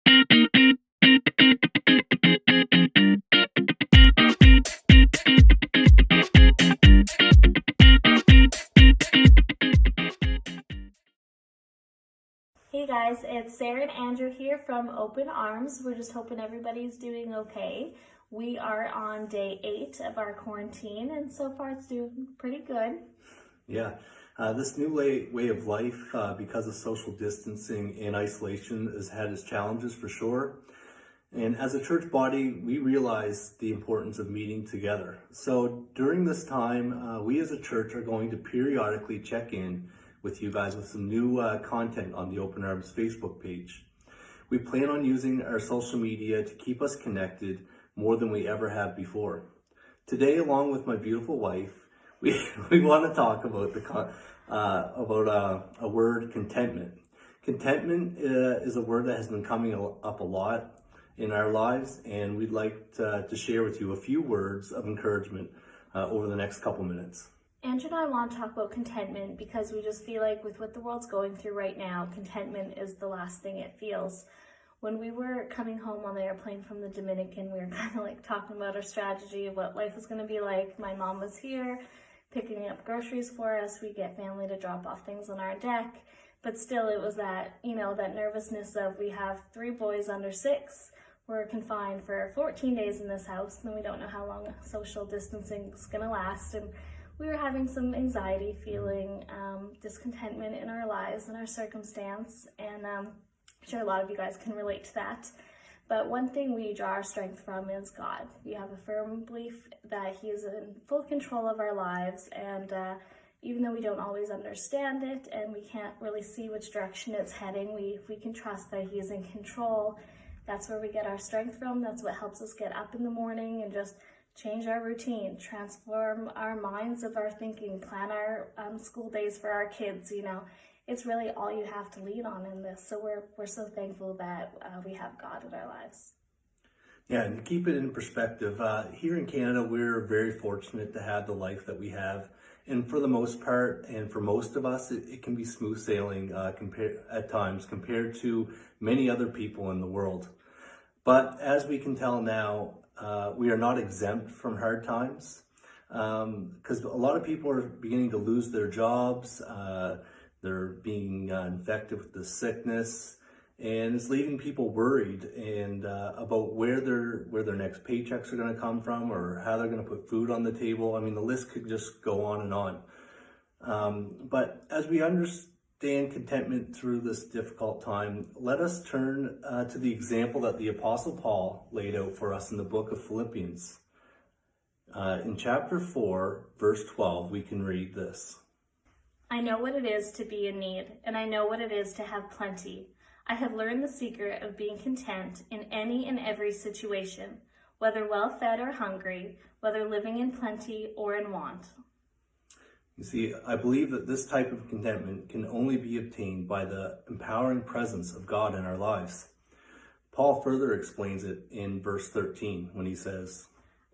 Hey guys, it's Sarah and Andrew here from Open Arms. We're just hoping everybody's doing okay. We are on day 8 of our quarantine, and so far it's doing pretty good. Yeah, this new way of life, because of social distancing and isolation, has had its challenges for sure. And as a church body, we realize the importance of meeting together. So during this time, we as a church are going to periodically check in with you guys with some new content on the Open Arms Facebook page. We plan on using our social media to keep us connected more than we ever have before. Today, along with my beautiful wife, we want to talk about a word, contentment. Contentment is a word that has been coming up a lot in our lives, and we'd like to share with you a few words of encouragement over the next couple minutes. Andrew and I want to talk about contentment because we just feel like with what the world's going through right now, contentment is the last thing it feels. When we were coming home on the airplane from the Dominican, we were kind of like talking about our strategy of what life was going to be like. My mom was here picking up groceries for us. We get family to drop off things on our deck. But still, it was that, that nervousness of we have 3 boys under 6. We're confined for 14 days in this house, and we don't know how long social distancing is going to last. And we were having some anxiety, feeling discontentment in our lives and our circumstance, and I'm sure a lot of you guys can relate to that. But one thing we draw our strength from is God. We have a firm belief that He is in full control of our lives, and even though we don't always understand it and we can't really see which direction it's heading, we can trust that He is in control. That's where we get our strength from. That's what helps us get up in the morning and just change our routine, transform our minds of our thinking, plan our school days for our kids. It's really all you have to lean on in this. So we're so thankful that we have God in our lives. Yeah, and to keep it in perspective, here in Canada, we're very fortunate to have the life that we have. And for the most part, and for most of us, it can be smooth sailing at times compared to many other people in the world. But as we can tell now, we are not exempt from hard times because a lot of people are beginning to lose their jobs. They're being infected with the sickness, and it's leaving people worried and about where their next paychecks are going to come from or how they're going to put food on the table. I mean, the list could just go on and on. But as we understand contentment through this difficult time, let us turn to the example that the Apostle Paul laid out for us in the book of Philippians. In chapter 4, verse 12, we can read this. I know what it is to be in need, and I know what it is to have plenty. I have learned the secret of being content in any and every situation, whether well-fed or hungry, whether living in plenty or in want. You see, I believe that this type of contentment can only be obtained by the empowering presence of God in our lives. Paul further explains it in verse 13 when he says,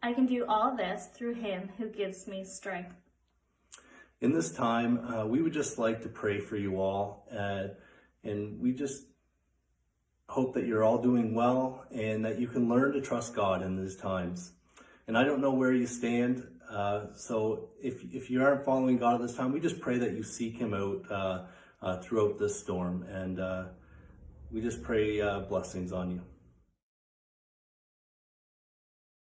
I can do all this through Him who gives me strength. In this time, we would just like to pray for you all, and we just hope that you're all doing well and that you can learn to trust God in these times. And I don't know where you stand, so if you aren't following God at this time, we just pray that you seek Him out throughout this storm, and we just pray blessings on you.